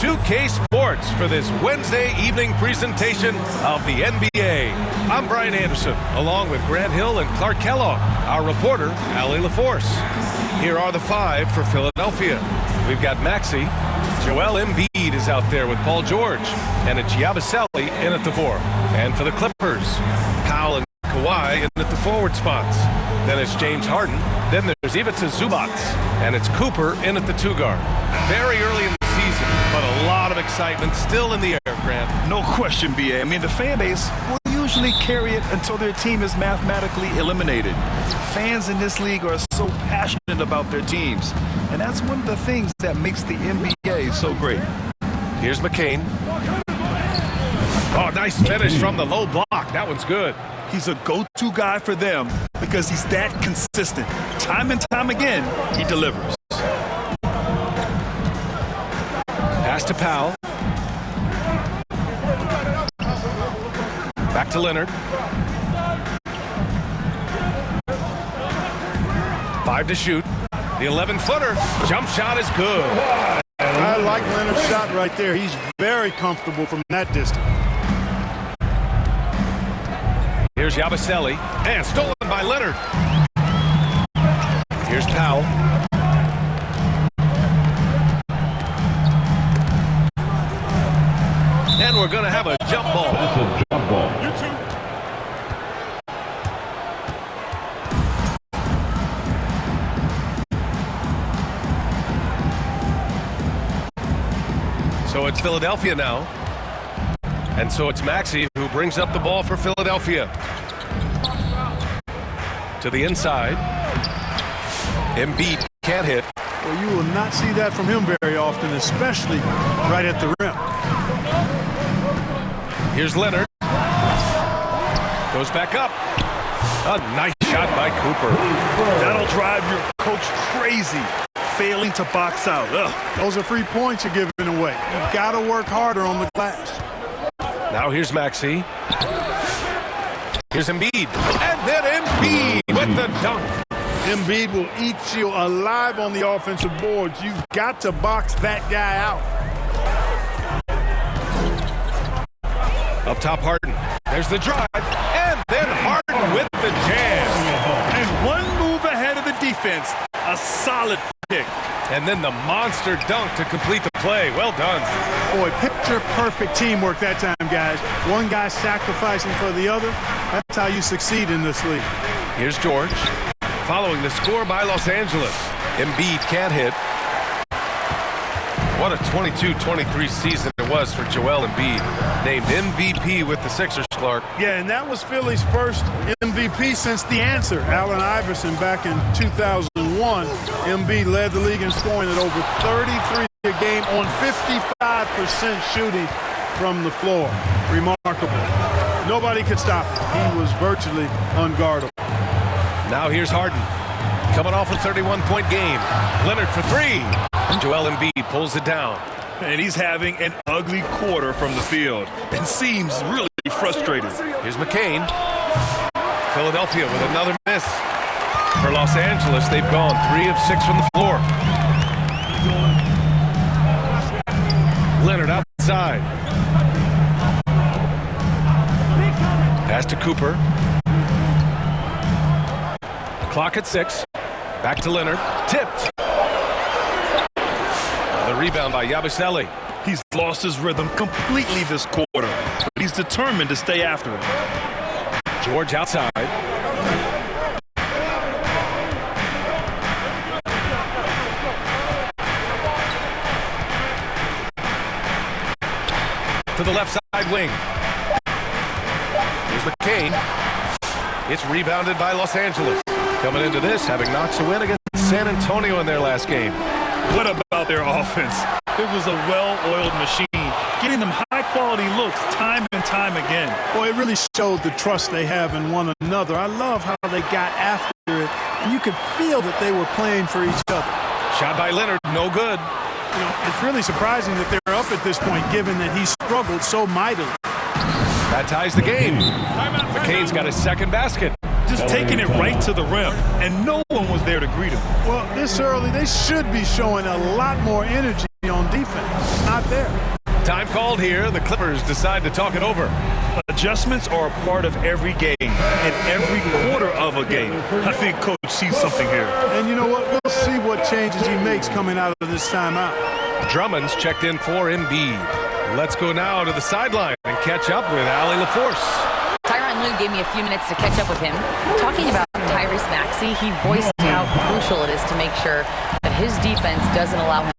2K Sports for this Wednesday evening presentation of the NBA. I'm Brian Anderson, along with Grant Hill and Clark Kellogg, our reporter, Allie LaForce. Here are the five for Philadelphia. We've got Maxey. Joel Embiid is out there with Paul George, and it's Yabusele in at the four. And for the Clippers, Powell and Kawhi in at the forward spots. Then it's James Harden. Then there's Ivica Zubac, and it's Cooper in at the two guard. Very early in the season, but a lot of excitement still in the air, Grant. No question, B.A. I mean, the fan base will usually carry it until their team is mathematically eliminated. Fans in this league are so passionate about their teams, and that's one of the things that makes the NBA so great. Here's McCain. Oh, nice finish from the low block. That one's good. He's a go-to guy for them because he's that consistent. Time and time again, he delivers. Pass to Powell. Back to Leonard. 5 to shoot. The 11-footer. Jump shot is good. I like Leonard's shot right there. He's very comfortable from that distance. Here's Yabusele, and stolen by Leonard. Here's Powell. And we're going to have a jump ball. That's a jump ball. So it's Philadelphia now. And so it's Maxey who brings up the ball for Philadelphia. To the inside. Embiid can't hit. Well, you will not see that from him very often, especially right at the rim. Here's Leonard. Goes back up. A nice shot by Cooper. That'll drive your coach crazy, failing to box out. Ugh. Those are free points you're giving away. You've got to work harder on the glass. Now here's Maxey. Here's Embiid. And then Embiid with the dunk. Embiid will eat you alive on the offensive boards. You've got to box that guy out. Up top, Harden. There's the drive. And then Harden with the jam. And one move ahead of the defense. A solid pick. And then the monster dunk to complete the play. Well done. Boy, picture-perfect teamwork that time, guys. One guy sacrificing for the other. That's how you succeed in this league. Here's George. Following the score by Los Angeles. Embiid can't hit. What a 22-23 season it was for Joel Embiid. Named MVP with the Sixers, Clark. Yeah, and that was Philly's first MVP since the answer. Allen Iverson back in 2001. Embiid led the league in scoring at over 33 a game on 55% shooting from the floor. Remarkable. Nobody could stop him. He was virtually unguardable. Now here's Harden. Coming off a 31-point game. Leonard for three. And Joel Embiid pulls it down. And he's having an ugly quarter from the field and seems really frustrated. Here's McCain. Philadelphia with another miss. For Los Angeles, they've gone 3 of 6 from the floor. Leonard outside. Pass to Cooper. Clock at 6. Back to Leonard. Tipped. The rebound by Yabusele. He's lost his rhythm completely this quarter, but he's determined to stay after it. George outside. To the left side wing. Here's McCain. It's rebounded by Los Angeles. Coming into this, having knocked a win against San Antonio in their last game. What about their offense? It was a well-oiled machine, getting them high-quality looks time and time again. Boy, it really showed the trust they have in one another. I love how they got after it, and you could feel that they were playing for each other. Shot by Leonard, no good. You know, it's really surprising that they're up at this point, given that he struggled so mightily. That ties the game. McCain's got his second basket. Just taking it right to the rim, and no one was there to greet him. Well, this early, they should be showing a lot more energy on defense. Not there. Time called here. The Clippers decide to talk it over. Adjustments are a part of every game and every quarter of a game. I think Coach sees something here. And you know what? We'll see what changes he makes coming out of this timeout. Drummond's checked in for Embiid. Let's go now to the sideline and catch up with Allie LaForce. Tyronn Lue gave me a few minutes to catch up with him. Talking about Tyrese Maxey, he voiced how crucial it is to make sure that his defense doesn't allow him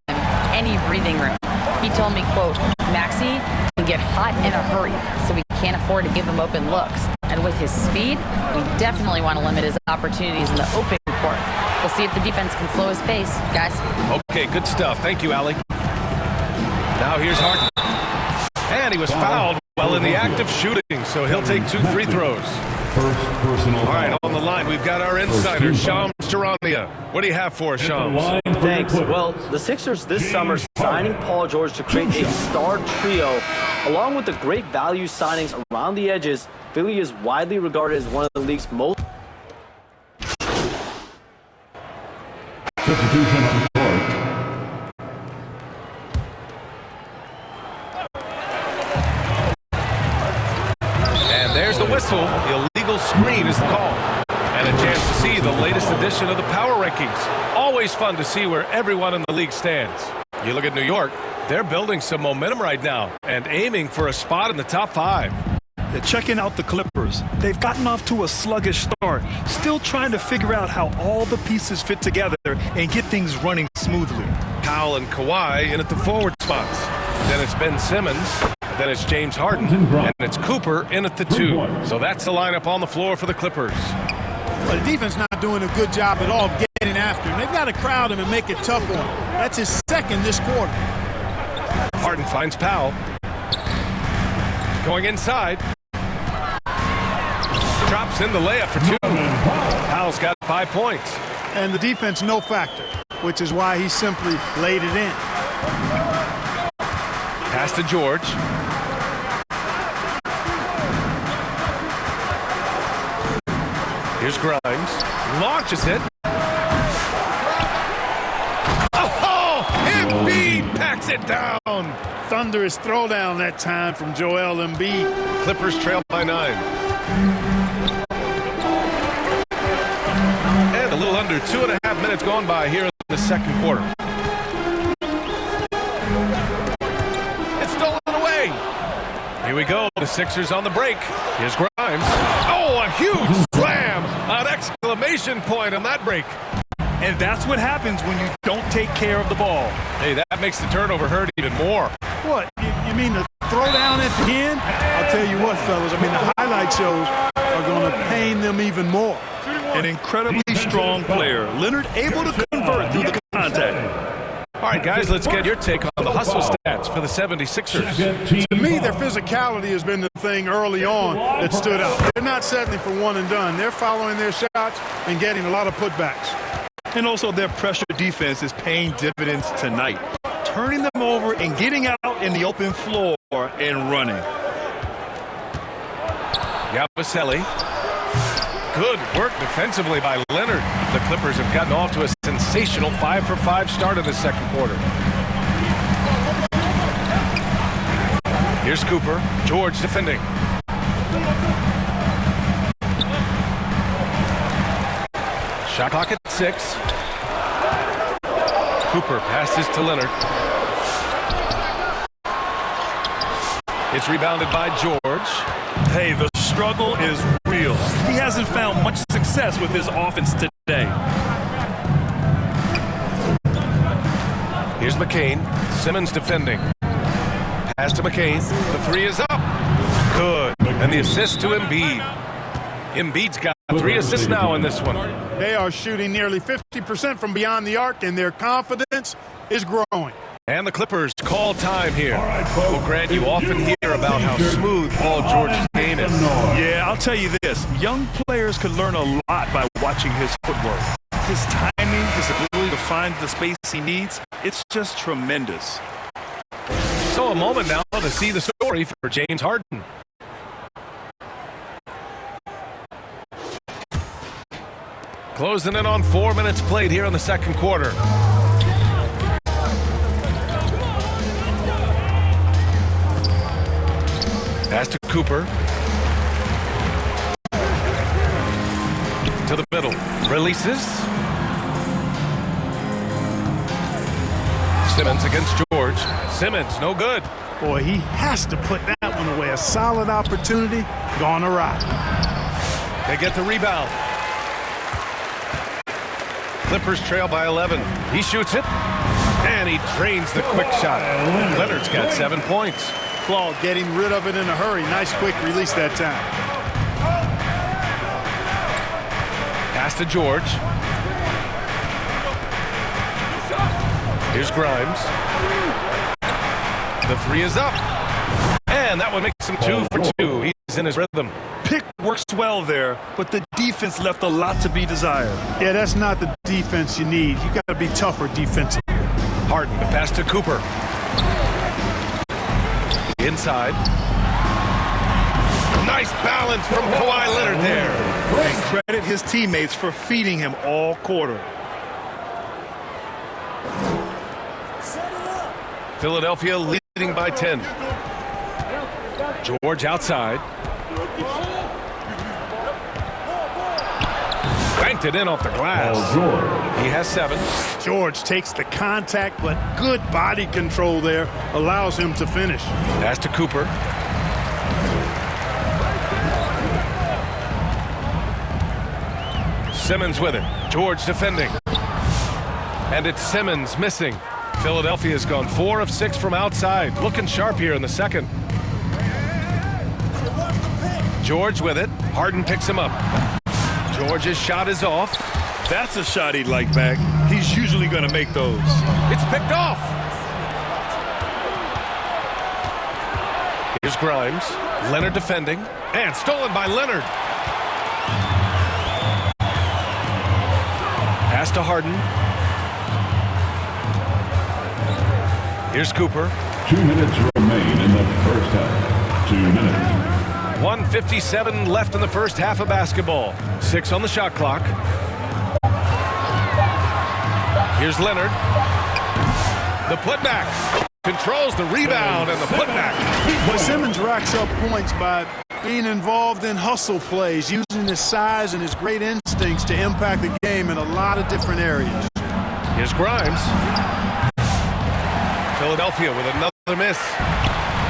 any breathing room. He told me, quote, Maxey can get hot in a hurry, so we can't afford to give him open looks. And with his speed, we definitely want to limit his opportunities in the open court. We'll see if the defense can slow his pace, guys. Okay, good stuff. Thank you, Allie. Now here's Harden. And he was fouled while in the act of shooting, so he'll take 2 free throws. First personal. All right, on the line, we've got our insider, Shams Charania. What do you have for us, Shams? Thanks. Well, the Sixers this summer signing Paul George to create a star trio, along with the great value signings around the edges. Philly is widely regarded as one of the league's most. Substitution on the court. And there's the whistle. Illegal screen is the call. And a chance to see the latest edition of the power rankings. Always fun to see where everyone in the league stands. You look at New York, they're building some momentum right now and aiming for a spot in the top 5. They're checking out the Clippers. They've gotten off to a sluggish start, still trying to figure out how all the pieces fit together and get things running smoothly. Powell and Kawhi in at the forward spots. Then it's Ben Simmons. Then it's James Harden. And it's Cooper in at the 2. So that's the lineup on the floor for the Clippers. But the defense not doing a good job at all of getting after him. They've got to crowd him and make it tough on him. That's his second this quarter. Harden finds Powell. Going inside. Drops in the layup for 2. Powell's got 5 points. And the defense no factor, which is why he simply laid it in. Pass to George. Here's Grimes. Launches it. Oh! Embiid packs it down. Thunderous throwdown that time from Joel Embiid. Clippers trail by 9. And a little under 2.5 minutes gone by here in the second quarter. It's stolen away. Here we go. The Sixers on the break. Here's Grimes. Oh, a huge slam. An exclamation point on that break. And that's what happens when you don't take care of the ball. Hey, that makes the turnover hurt even more. What? You mean the throwdown at the end? I'll tell you what, fellas. I mean, the highlight shows are going to pain them even more. An incredibly strong player. Leonard able to convert through the contact. All right, guys, let's get your take on the hustle stats for the 76ers. To me, their physicality has been the thing early on that stood out. They're not settling for one and done. They're following their shots and getting a lot of putbacks. And also their pressure defense is paying dividends tonight. Turning them over and getting out in the open floor and running. Yabusele. Good work defensively by Leonard. The Clippers have gotten off to a sensational 5-for-5 start in the second quarter. Here's Cooper. George defending. Shot clock at 6. Cooper passes to Leonard. It's rebounded by George. Hey, the struggle is real. He hasn't found much success with his offense today. Here's McCain. Simmons defending. Pass to McCain. The 3 is up. Good. And the assist to Embiid. Embiid's got 3 assists now in this one. They are shooting nearly 50% from beyond the arc, and their confidence is growing. And the Clippers call time here. Well, Grant, you often hear about how smooth Paul George's game is. Yeah, I'll tell you this. Young players could learn a lot by watching his footwork. His timing, his ability to find the space he needs, it's just tremendous. So a moment now to see the story for James Harden. Closing in on 4 minutes played here in the second quarter. Cooper. To the middle. Releases. Simmons against George. Simmons, no good. Boy, he has to put that one away. A solid opportunity gone awry. They get the rebound. Clippers trail by 11. He shoots it, and he drains the quick shot. Leonard's got 7 points. Claude getting rid of it in a hurry. Nice quick release that time. Pass to George. Here's Grimes. The three is up. And that one makes him 2 for 2. He's in his rhythm. Pick works well there, but the defense left a lot to be desired. Yeah, that's not the defense you need. You got to be tougher defensively. Harden, the pass to Cooper. Inside. Nice balance from Kawhi Leonard there. And credit his teammates for feeding him all quarter. Philadelphia leading by 10. George outside. Cranked it in off the glass. He has 7. George takes the contact, but good body control there allows him to finish. Pass to Cooper. Simmons with it. George defending. And it's Simmons missing. Philadelphia's gone 4 of 6 from outside. Looking sharp here in the second. George with it. Harden picks him up. George's shot is off. That's a shot he'd like back. He's usually going to make those. It's picked off. Here's Grimes. Leonard defending. And stolen by Leonard. Pass to Harden. Here's Cooper. 2 minutes remain in the first half. 2 minutes. 1:57 left in the first half of basketball. 6 on the shot clock. Here's Leonard. The putback. Controls the rebound and the putback. But Simmons racks up points by being involved in hustle plays, using his size and his great instincts to impact the game in a lot of different areas. Here's Grimes. Philadelphia with another miss.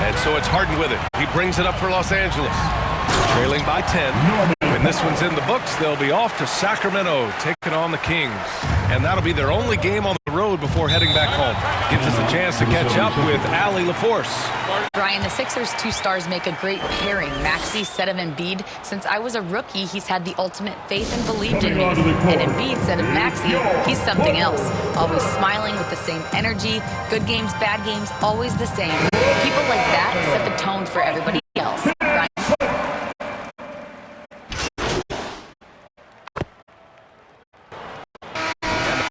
And so it's Harden with it. He brings it up for Los Angeles. Trailing by 10. When this one's in the books, they'll be off to Sacramento, taking on the Kings. And that'll be their only game on the road before heading back home. Gives us a chance to catch up with Allie LaForce. Brian, the Sixers' 2 stars make a great pairing. Maxey said of Embiid, since I was a rookie, he's had the ultimate faith and believed in me. And Embiid said of Maxey, he's something else. Always smiling with the same energy. Good games, bad games, always the same. People like that set the tone for everybody else. Brian?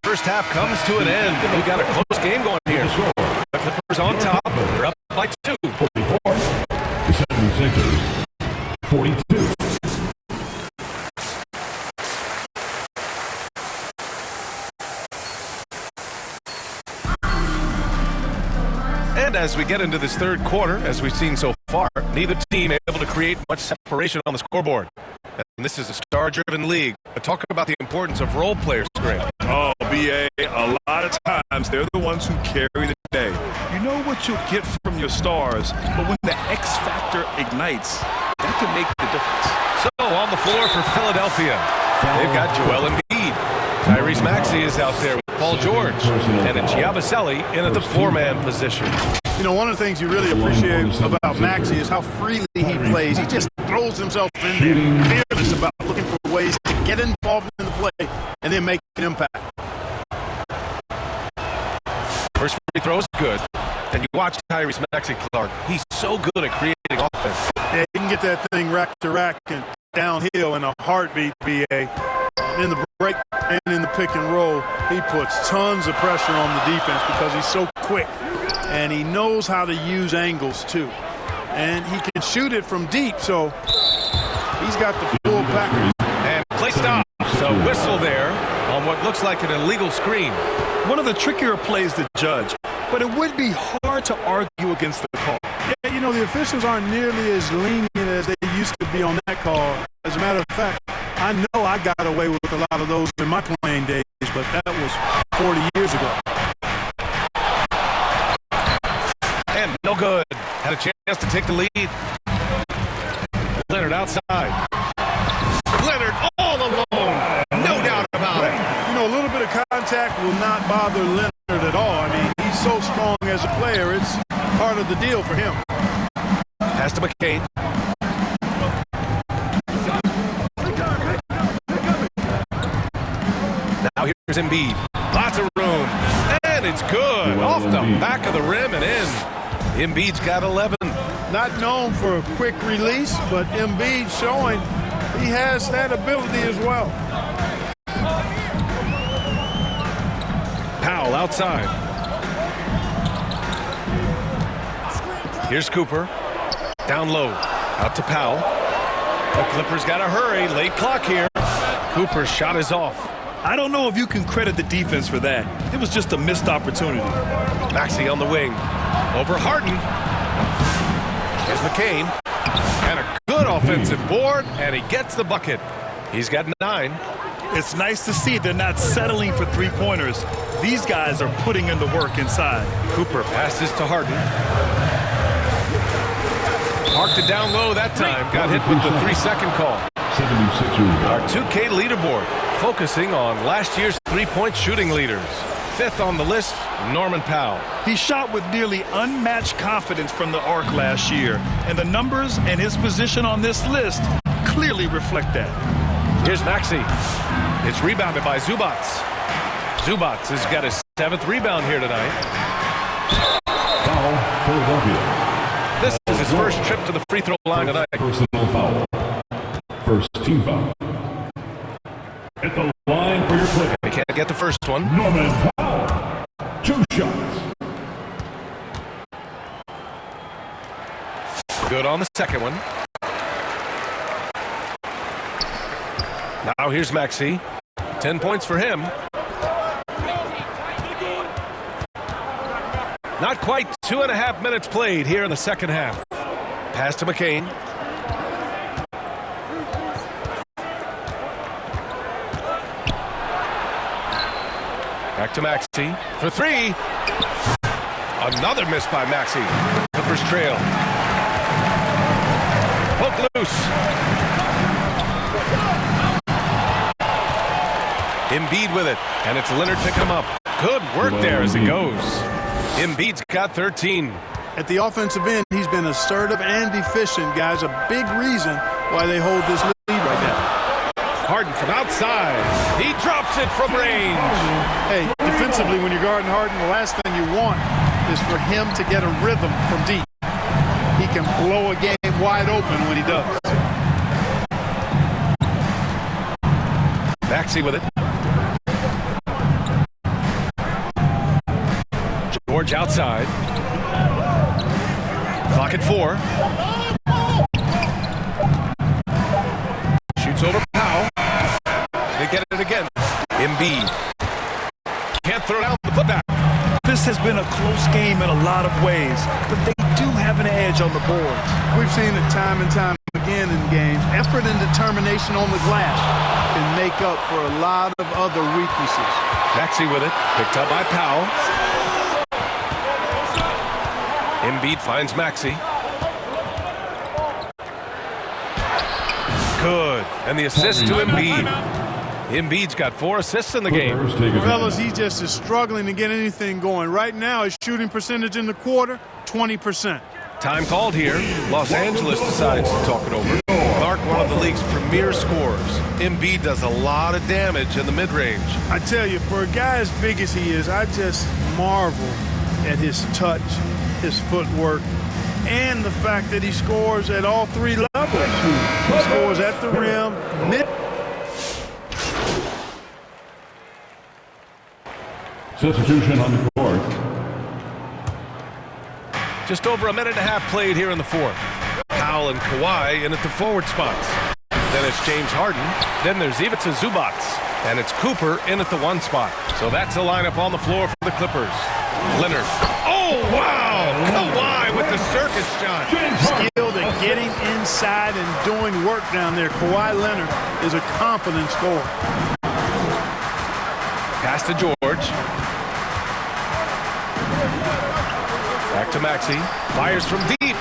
First half comes to an end. We got a close game going here. The Clippers on top. They're up by 2. The 76ers, 42. And as we get into this third quarter, as we've seen so far, neither team able to create much separation on the scoreboard. And this is a star-driven league. But talk about the importance of role players, Graham. Oh, B.A., a lot of times they're the ones who carry the day. You know what you'll get from your stars, but when the X factor ignites, that can make the difference. So on the floor for Philadelphia, they've got Joel Embiid. Tyrese Maxey is out there with Paul George. And it's Yabusele in at the 4-man position. You know, one of the things you really appreciate about Maxey is how freely he plays. He just throws himself in there, fearless about looking for ways to get involved in the play and then make an impact. First free throw is good. And you watch Tyrese Maxey, Clark. He's so good at creating offense. Yeah, he can get that thing rack to rack and downhill in a heartbeat, B.A. In the break and in the pick and roll, he puts tons of pressure on the defense because he's so quick. And he knows how to use angles, too. And he can shoot it from deep, so he's got the full package. And play stop. So whistle there on what looks like an illegal screen. One of the trickier plays to judge, but it would be hard to argue against the call. Yeah, you know, the officials aren't nearly as lenient as they used to be on that call. As a matter of fact, I know I got away with a lot of those in my playing days, but that was 40 years ago. And no good. Had a chance to take the lead. Leonard outside. Leonard all alone. No doubt about it. You know, a little bit of contact will not bother Leonard at all. I mean, he's so strong as a player. It's part of the deal for him. Pass to McCain. Now here's Embiid. Lots of room. And it's good. Off the back of the rim and in. Embiid's got 11. Not known for a quick release, but Embiid showing he has that ability as well. Powell outside. Here's Cooper. Down low. Out to Powell. The Clippers got to hurry. Late clock here. Cooper's shot is off. I don't know if you can credit the defense for that. It was just a missed opportunity. Maxey on the wing. Over Harden. Here's McCain. And a good offensive board, and he gets the bucket. He's got 9. It's nice to see they're not settling for three-pointers. These guys are putting in the work inside. Cooper passes to Harden. Parked it down low that time. Got hit with the 3-second call. 76ers. Our 2K leaderboard, focusing on last year's three-point shooting leaders. 5th on the list, Norman Powell. He shot with nearly unmatched confidence from the arc last year, and the numbers and his position on this list clearly reflect that. Here's Maxey. It's rebounded by Zubac. Zubac has got his 7th rebound here tonight. Foul, Philadelphia. This is his first trip to the free throw line tonight. Personal foul. First team foul. At the line for your play. They can't get the first one. Norman Powell. 2 shots. Good on the second one. Now here's Maxey. 10 points for him. Not quite 2.5 minutes played here in the second half. Pass to McCain. Back to Maxey for 3. Another miss by Maxey. Clippers trail. Poke loose. Embiid with it, and it's Leonard picking him up. Good work there as it goes. Embiid's got 13. At the offensive end, he's been assertive and efficient, guys. A big reason why they hold this lead right now. Harden from outside. He drops it from range. Hey, defensively, when you're guarding Harden, the last thing you want is for him to get a rhythm from deep. He can blow a game wide open when he does. Maxey with it. George outside. Clock at 4. Shoots over Powell. They get it again. Embiid. Can't throw down the putback. This has been a close game in a lot of ways, but they do have an edge on the boards. We've seen it time and time again in games. Effort and determination on the glass can make up for a lot of other weaknesses. Maxey with it. Picked up by Powell. Embiid finds Maxey. Good. And the assist to Embiid. Embiid's got 4 assists in the game. Fellas, he just is struggling to get anything going. Right now, his shooting percentage in the quarter, 20%. Time called here. Los Angeles decides to talk it over. Clark, one of the league's premier scorers. Embiid does a lot of damage in the mid-range. I tell you, for a guy as big as he is, I just marvel at his touch, his footwork, and the fact that he scores at all 3 levels. He scores at the rim, mid. Substitution on the court. Just over a minute and a half played here in the fourth. Powell and Kawhi in at the forward spots. Then it's James Harden. Then there's Ivica Zubac. And it's Cooper in at the 1 spot. So that's the lineup on the floor for the Clippers. Leonard. Oh, wow! Kawhi with the circus shot. Skilled and getting inside and doing work down there. Kawhi Leonard is a confident scorer. Pass to George. Back to Maxey. Fires from deep.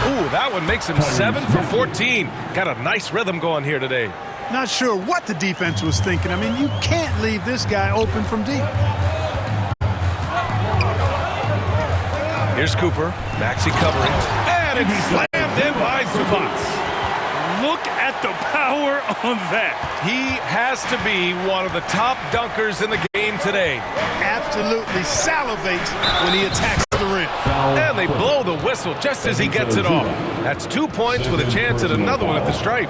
Ooh, that one makes him 7 for 14. Got a nice rhythm going here today. Not sure what the defense was thinking. I mean, you can't leave this guy open from deep. Here's Cooper. Maxey covering. And it's slammed in by Zubac. Look at the power on that. He has to be one of the top dunkers in the game today. Absolutely salivates when he attacks the rim. And they blow the whistle just as he gets it off. That's 2 points with a chance at another one at the stripe.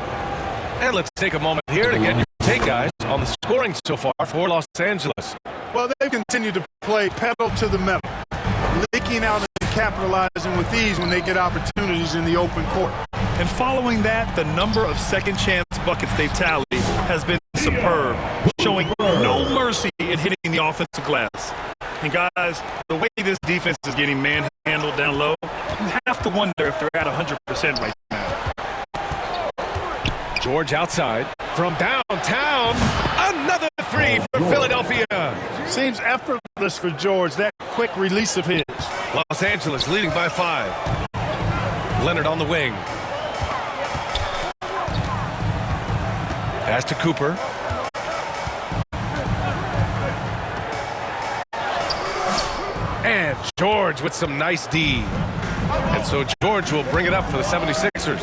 And let's take a moment here to get your take, guys, on the scoring so far for Los Angeles. Well, they've continued to play pedal to the metal, leaking out and capitalizing with ease when they get opportunities in the open court. And following that, the number of second-chance buckets they've tallied has been superb, showing no mercy in hitting the offensive glass. And, guys, the way this defense is getting manhandled down low, you have to wonder if they're at 100% right now. George outside. From downtown, another three for Philadelphia. Seems effortless for George, that quick release of his. Los Angeles leading by 5. Leonard on the wing. Pass to Cooper. And George with some nice D. And so George will bring it up for the 76ers.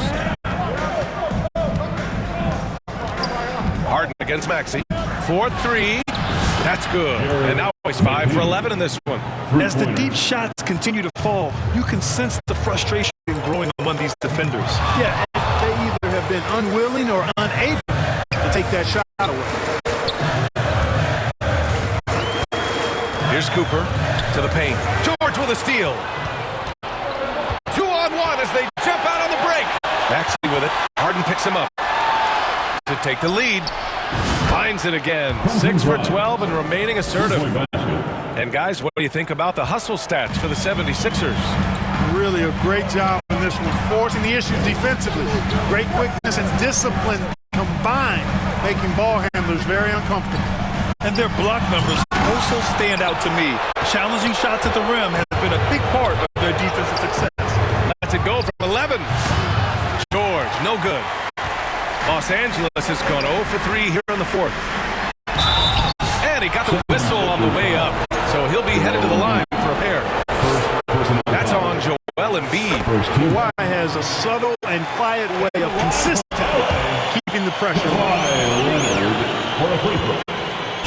Harden against Maxey. 4-3. That's good. And now he's 5 for 11 in this one. As the deep shots continue to fall, you can sense the frustration growing among these defenders. Yeah, they either have been unwilling or unable to take that shot away. Here's Cooper to the paint. George with a steal. 2-on-1 as they jump out on the break. Maxey with it. Harden picks him up to take the lead. Finds it again. 6 for 12 and remaining assertive. And guys, what do you think about the hustle stats for the 76ers? Really a great job in this one, forcing the issues defensively. Great quickness and discipline combined, making ball handlers very uncomfortable. And their block numbers also stand out to me. Challenging shots at the rim has been a big part of their defensive success. That's a goal from 11. George, no good. Los Angeles has gone 0 for 3 here in the fourth. And he got the whistle on the way up. So he'll be headed to the line for a pair. That's on Joel Embiid. Kawhi has a subtle and quiet way of consistently keeping the pressure on. For a free throw.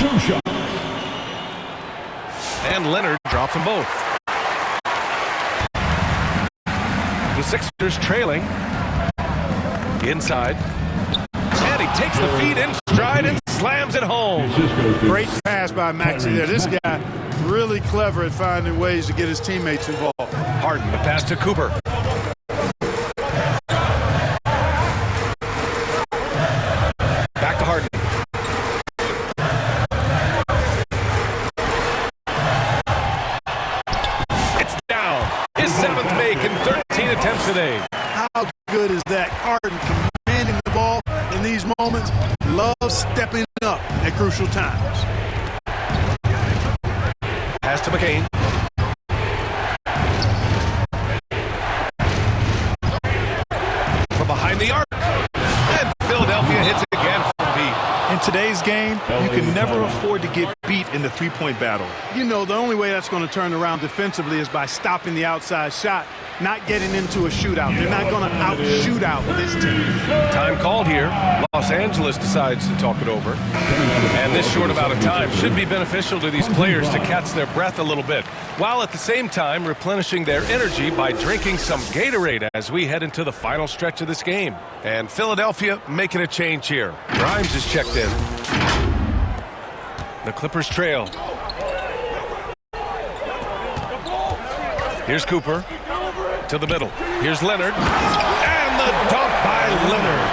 2 shots. And Leonard dropped them both. The Sixers trailing. Inside. And he takes the feed in stride and slams it home. Great pass by Maxey there. This guy really clever at finding ways to get his teammates involved. Harden, the pass to Cooper. Back to Harden. It's down. His 7th make in 13 attempts today. How good is that? Harden commanding the ball in these moments. Loves stepping up at crucial times. Pass to McCain. From behind the arc. And Philadelphia hits it again from deep. In today's game, you can never afford to get beat in the three-point battle. You know, the only way that's going to turn around defensively is by stopping the outside shot, not getting into a shootout. They're not going to out-shoot out this team. Time called here. Los Angeles decides to talk it over. And this short amount of time should be beneficial to these players to catch their breath a little bit, while at the same time replenishing their energy by drinking some Gatorade as we head into the final stretch of this game. And Philadelphia making a change here. Grimes is checked in. The Clippers trail. Here's Cooper to the middle. Here's Leonard. And the dunk by Leonard.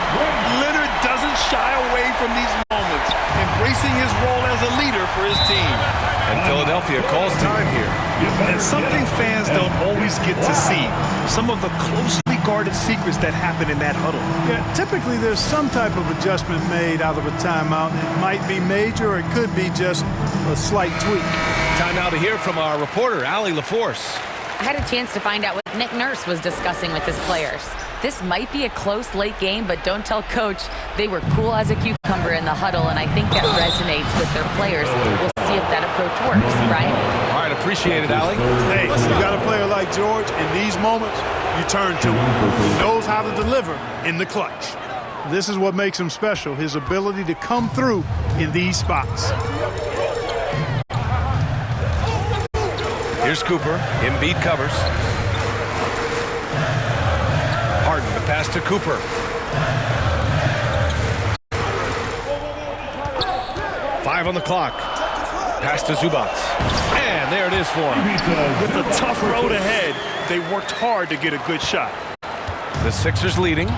Leonard doesn't shy away from these moments, embracing his role as a leader for his team. And Philadelphia calls time here. And something fans don't always get to see, some of the closely well-guarded secrets that happen in that huddle. Yeah, typically there's some type of adjustment made out of a timeout. It might be major or it could be just a slight tweak. Time now to hear from our reporter, Allie LaForce. I had a chance to find out what Nick Nurse was discussing with his players. This might be a close late game, but don't tell Coach. They were cool as a cucumber in the huddle, and I think that resonates with their players. We'll see if that approach works, right? All right, appreciate it, Allie. Hey, you got a player like George, in these moments, you turn to him. He knows how to deliver in the clutch. This is what makes him special, his ability to come through in these spots. Here's Cooper. Embiid covers. Harden, the pass to Cooper. Five on the clock. Pass to Zubac. And there it is for him. With a tough road ahead, they worked hard to get a good shot. The Sixers leading.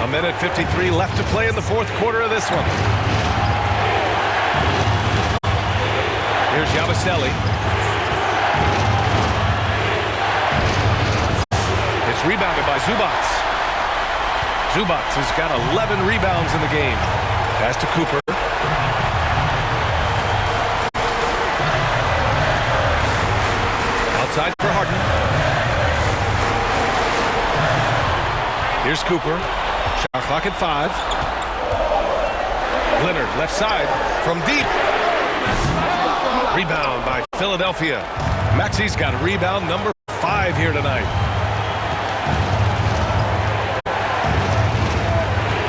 A minute 53 left to play in the fourth quarter of this one. Here's Yabusele. It's rebounded by Zubac. Zubac has got 11 rebounds in the game. Pass to Cooper. Outside for Harden. Here's Cooper. Shot clock at 5. Leonard left side from deep. Rebound by Philadelphia. Maxi's got rebound number 5 here tonight.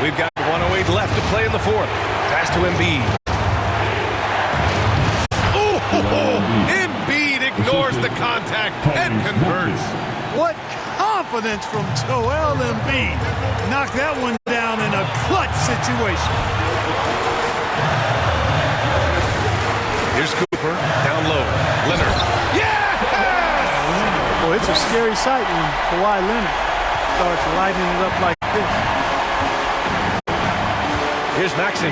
We've got 1:08 left to play in the fourth. Pass to Embiid. Oh, Embiid ignores the contact and converts. What confidence from Joel Embiid. Knocked that one down in a clutch situation. Here's Cooper, down low. Leonard. Yes! Well, it's a scary sight when Kawhi Leonard starts lighting it up like this. Here's Maxey.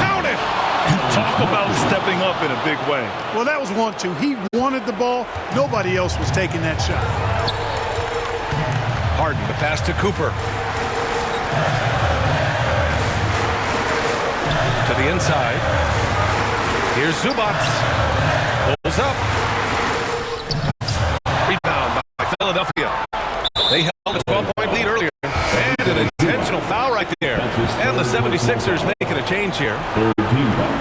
Count it! Talk about stepping up in a big way. Well, that was 1-2. He wanted the ball. Nobody else was taking that shot. Harden, the pass to Cooper. To the inside. Here's Zubac. Pulls up. Rebound by Philadelphia. They held a 12-point lead earlier. And an intentional foul right there. And the 76ers making a change here. Third team foul.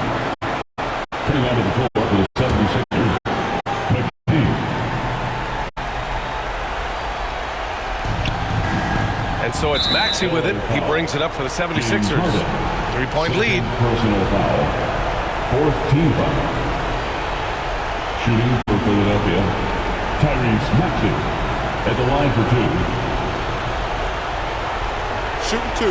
Putting onto the floor for the 76ers. McKee. And so it's Maxey with it. He brings it up for the 76ers. 3-point lead. Personal foul. Fourth team foul. Shooting for Philadelphia. Tyrese Maxey at the line for 2. Shooting 2.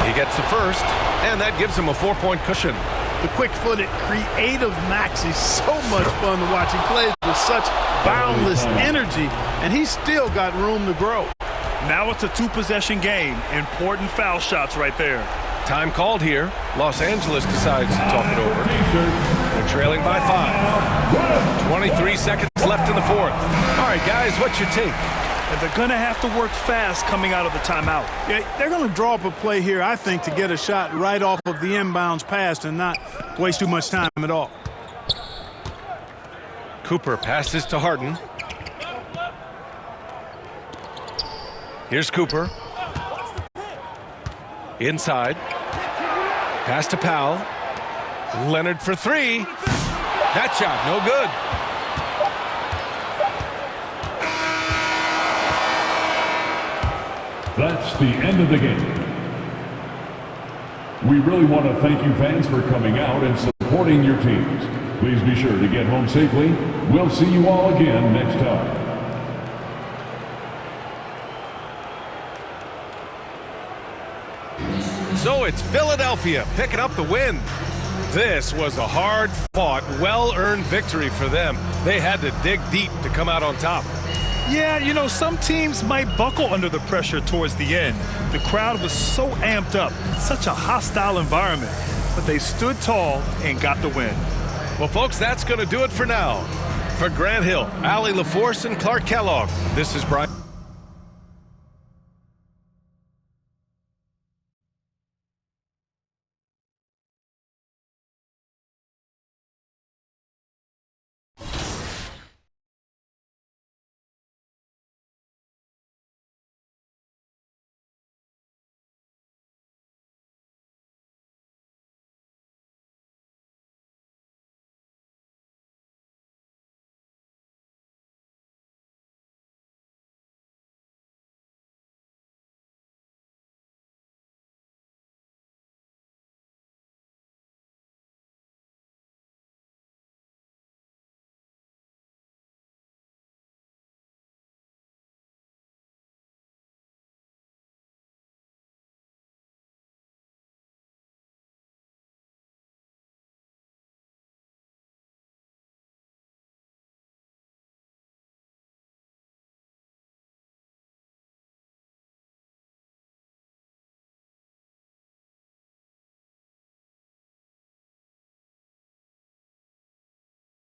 He gets the first, and that gives him a 4-point cushion. The quick-footed, creative Maxey, so much fun to watch. He plays with such boundless energy, and he's still got room to grow. Now it's a 2-possession game. Important foul shots right there. Time called here. Los Angeles decides to talk it over. They're trailing by 5. 23 seconds left in the fourth. All right, guys, what's your take? And they're going to have to work fast coming out of the timeout. Yeah, they're going to draw up a play here, I think, to get a shot right off of the inbounds pass and not waste too much time at all. Cooper passes to Harden. Here's Cooper. Inside. Pass to Powell. Leonard for 3. That shot, no good. That's the end of the game. We really want to thank you fans for coming out and supporting your teams. Please be sure to get home safely. We'll see you all again next time. So it's Philadelphia picking up the win. This was a hard-fought, well-earned victory for them. They had to dig deep to come out on top. Yeah, you know, some teams might buckle under the pressure towards the end. The crowd was so amped up, such a hostile environment. but they stood tall and got the win. Well, folks, that's going to do it for now. For Grant Hill, Allie LaForce, and Clark Kellogg, this is Brian.